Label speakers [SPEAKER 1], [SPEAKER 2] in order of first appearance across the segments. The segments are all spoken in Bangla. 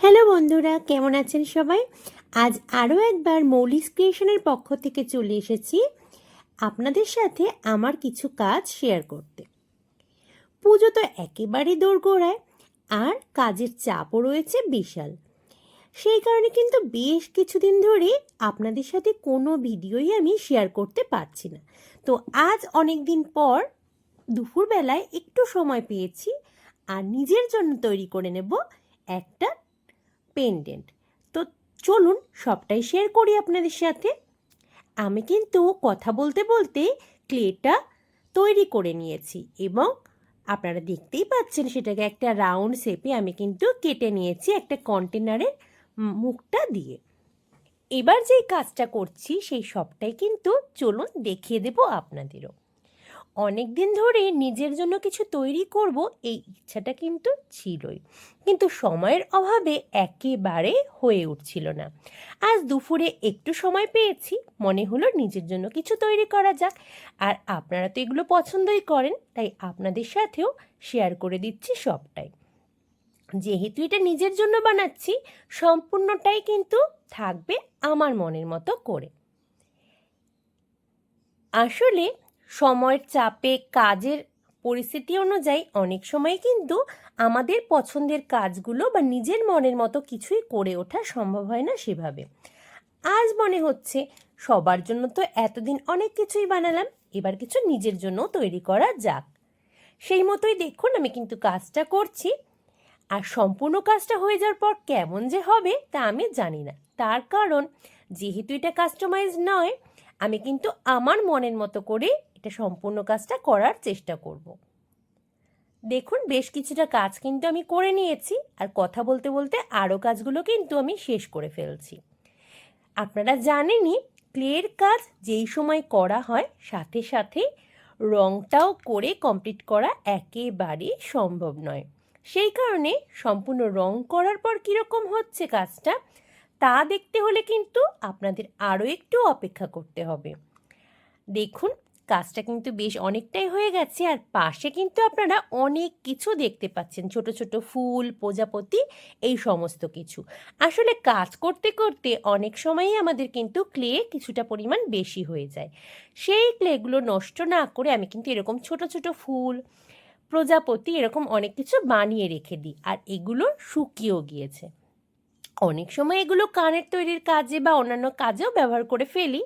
[SPEAKER 1] হ্যালো বন্ধুরা, কেমন আছেন সবাই? আজ আরও একবার মৌলিস ক্রিয়েশনের পক্ষ থেকে চলে এসেছি আপনাদের সাথে আমার কিছু কাজ শেয়ার করতে। পুজো তো একেবারে দোরগোড়ায়, আর কাজের চাপও রয়েছে বিশাল। সেই কারণে কিন্তু বেশ কিছুদিন ধরে আপনাদের সাথে কোনো ভিডিওই আমি শেয়ার করতে পারছি না। তো আজ অনেক দিন পর দুপুরবেলায় একটু সময় পেয়েছি, আর নিজের জন্য তৈরি করে নেব একটা পেন্ডেন্ট। তো চলুন সবটাই শেয়ার করি আপনাদের সাথে। আমি কিন্তু কথা বলতে বলতে ক্লেটা তৈরি করে নিয়েছি, এবং আপনারা দেখতেই পাচ্ছেন সেটাকে একটা রাউন্ড শেপে আমি কিন্তু কেটে নিয়েছি একটা কন্টেনারের মুখটা দিয়ে। এবার যেই কাজটা করছি সেই সবটাই কিন্তু চলুন দেখিয়ে দেব আপনাদেরও। অনেক দিন ধরে নিজের জন্য কিছু তৈরি করব এই ইচ্ছাটা কিন্তু ছিলই, কিন্তু সময়ের অভাবে একেবারে হয়ে উঠছিল না। আজ দুপুরে একটু সময় পেয়েছি, মনে হলো নিজের জন্য কিছু তৈরি করা যাক। আর আপনারা তো এগুলো পছন্দই করেন, তাই আপনাদের সাথেও শেয়ার করে দিচ্ছি সবটাই। যেহেতু এটা নিজের জন্য বানাচ্ছি, সম্পূর্ণটাই কিন্তু থাকবে আমার মনের মতো করে। আসলে সময়ের চাপে, কাজের পরিস্থিতি অনুযায়ী অনেক সময় কিন্তু আমাদের পছন্দের কাজগুলো বা নিজের মনের মতো কিছুই করে ওঠা সম্ভব হয় না সেভাবে। আজ মনে হচ্ছে সবার জন্য তো এতদিন অনেক কিছুই বানালাম, এবার কিছু নিজের জন্য তৈরি করা যাক। সেই মতোই দেখুন আমি কিন্তু কাজটা করছি। আর সম্পূর্ণ কাজটা হয়ে যাওয়ার পর কেমন যে হবে তা আমি জানি না, তার কারণ যেহেতু এটা কাস্টমাইজ নয়, আমি কিন্তু আমার মনের মতো করে এটা সম্পূর্ণ কাজটা করার চেষ্টা করব। দেখুন বেশ কিছুটা কাজ কিন্তু আমি করে নিয়েছি, আর কথা বলতে বলতে আরও কাজগুলো কিন্তু আমি শেষ করে ফেলছি। আপনারা জানেনই ক্লের কাজ যেই সময় করা হয় সাথে সাথে রঙটাও করে কমপ্লিট করা একেবারেই সম্ভব নয়। সেই কারণে সম্পূর্ণ রং করার পর কীরকম হচ্ছে কাজটা তা দেখতে হলে কিন্তু আপনাদের আরও একটু অপেক্ষা করতে হবে। দেখুন কাজটা কিন্তু বেশ অনেকটাই হয়ে গেছে, আর পাশে কিন্তু আপনারা অনেক কিছু দেখতে পাচ্ছেন, ছোট ছোট ফুল, প্রজাপতি, এই সমস্ত কিছু। আসলে কাজ করতে করতে অনেক সময়ই আমাদের কিন্তু ক্লে কিছুটা পরিমাণ বেশি হয়ে যায়। সেই ক্লেগুলো নষ্ট না করে আমি কিন্তু এরকম ছোট ছোট ফুল, প্রজাপতি, এরকম অনেক কিছু বানিয়ে রেখে দিই, আর এগুলো শুকিয়েও গিয়েছে। অনেক সময় এগুলো কানের তৈরির কাজে বা অন্যান্য কাজেও ব্যবহার করে ফেলি।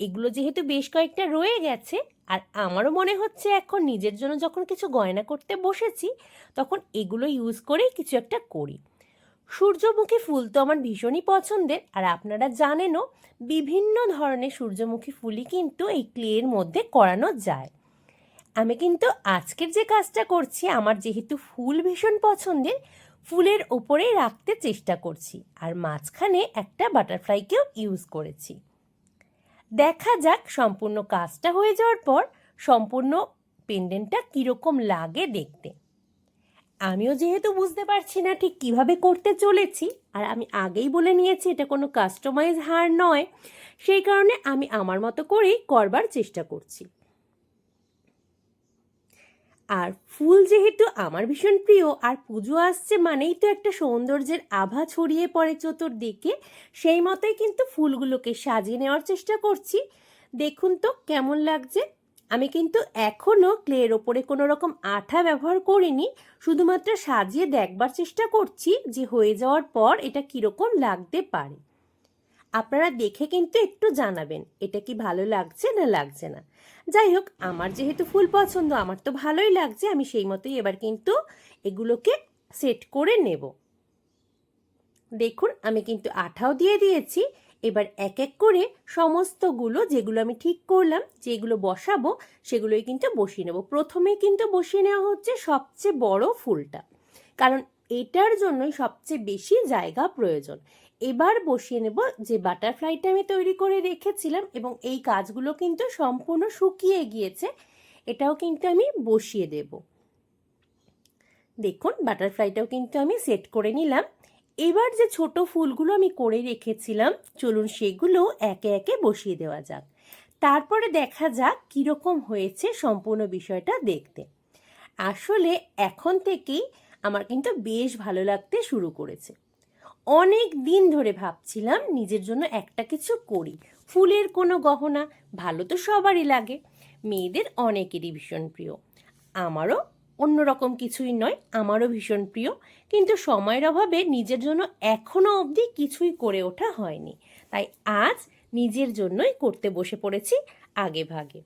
[SPEAKER 1] এগুলো যেহেতু বেশ কয়েকটা রয়ে গেছে, আর আমারও মনে হচ্ছে এখন নিজের জন্য যখন কিছু গয়না করতে বসেছি তখন এগুলো ইউজ করেই কিছু একটা করি। সূর্যমুখী ফুল তো আমার ভীষণই পছন্দের, আর আপনারা জানেনও বিভিন্ন ধরনের সূর্যমুখী ফুলই কিন্তু এই ক্লের মধ্যে করানো যায়। আমি কিন্তু আজকের যে কাজটা করছি, আমার যেহেতু ফুল ভীষণ পছন্দের, ফুলের ওপরেই রাখতে চেষ্টা করছি, আর মাঝখানে একটা বাটারফ্লাইকেও ইউজ করেছি। দেখা যাক সম্পূর্ণ কাজটা হয়ে যাওয়ার পর সম্পূর্ণ পেন্ডেন্টটা কীরকম লাগে দেখতে। আমিও যেহেতু বুঝতে পারছি না ঠিক কিভাবে করতে চলেছি, আর আমি আগেই বলে নিয়েছি এটা কোনো কাস্টমাইজ হার নয়, সেই কারণে আমি আমার মতো করেই করবার চেষ্টা করছি। আর ফুল যেহেতু আমার ভীষণ প্রিয়, আর পুজো আসছে মানেই তো একটা সৌন্দর্যের আভা ছড়িয়ে পড়ে চতুর্দিকে, সেই মতোই কিন্তু ফুলগুলোকে সাজিয়ে নেওয়ার চেষ্টা করছি। দেখুন তো কেমন লাগছে। আমি কিন্তু এখনও ক্লের ওপরে কোনো রকম আঠা ব্যবহার করিনি, শুধুমাত্র সাজিয়ে দেখবার চেষ্টা করছি যে হয়ে যাওয়ার পর এটা কীরকম লাগতে পারে। আপনারা দেখে কিন্তু একটু জানাবেন এটা কি ভালো লাগছে না লাগছে না। যাই হোক, আমার যেহেতু ফুল পছন্দ, আমার তো ভালোই লাগছে, আমি সেই মতোই এবার কিন্তু এগুলোকে সেট করে নেব। দেখুন আমি কিন্তু আঠাও দিয়ে দিয়েছি। এবার এক এক করে সমস্তগুলো যেগুলো আমি ঠিক করলাম যেগুলো বসাবো সেগুলোই কিন্তু বসিয়ে নেব। প্রথমে কিন্তু বসিয়ে নেওয়া হচ্ছে সবচেয়ে বড় ফুলটা, কারণ এটার জন্যই সবচেয়ে বেশি জায়গা প্রয়োজন। এবার বসিয়ে নেব যে বাটারফ্লাইটা আমি তৈরি করে রেখেছিলাম, এবং এই কাজগুলো কিন্তু সম্পূর্ণ শুকিয়ে গিয়েছে, এটাও কিন্তু আমি বসিয়ে দেব। দেখুন বাটারফ্লাইটাও কিন্তু আমি সেট করে নিলাম। এবার যে ছোট ফুলগুলো আমি করে রেখেছিলাম, চলুন সেগুলো একে একে বসিয়ে দেওয়া যাক। তারপরে দেখা যাক কীরকম হয়েছে সম্পূর্ণ বিষয়টা দেখতে। আসলে এখন থেকেই আমার কিন্তু বেশ ভালো লাগতে শুরু করেছে। অনেক দিন ধরে ভাবছিলাম নিজের জন্য একটা কিছু করি। ফুলের কোনো গহনা, ভালো তো সবারই লাগে, মেয়েদের অনেকেরই ভীষণ প্রিয়। আমারও অন্যরকম কিছুই নয়, আমারও ভীষণ প্রিয়, কিন্তু সময়ের অভাবে নিজের জন্য এখনো অবধি কিছুই করে ওঠা হয়নি। তাই আজ নিজের জন্যই করতে বসে পড়েছি আগে ভাগে।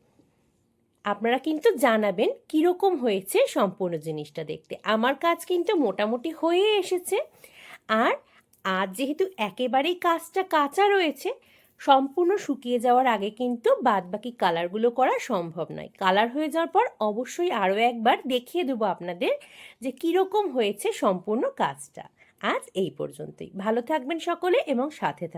[SPEAKER 1] আপনারা কিন্তু জানাবেন কীরকম হয়েছে সম্পূর্ণ জিনিসটা দেখতে। আমার কাজ কিন্তু মোটামুটি হয়ে এসেছে। আর আজ যেহেতু একেবারেই কাজটা কাঁচা রয়েছে, সম্পূর্ণ শুকিয়ে যাওয়ার আগে কিন্তু বাদবাকি কালারগুলো করা সম্ভব নয়। কালার হয়ে যাওয়ার পর অবশ্যই আরও একবার দেখিয়ে দেবো আপনাদের যে কীরকম হয়েছে সম্পূর্ণ কাজটা। আজ এই পর্যন্তই। ভালো থাকবেন সকলে এবং সাথে থাকবেন।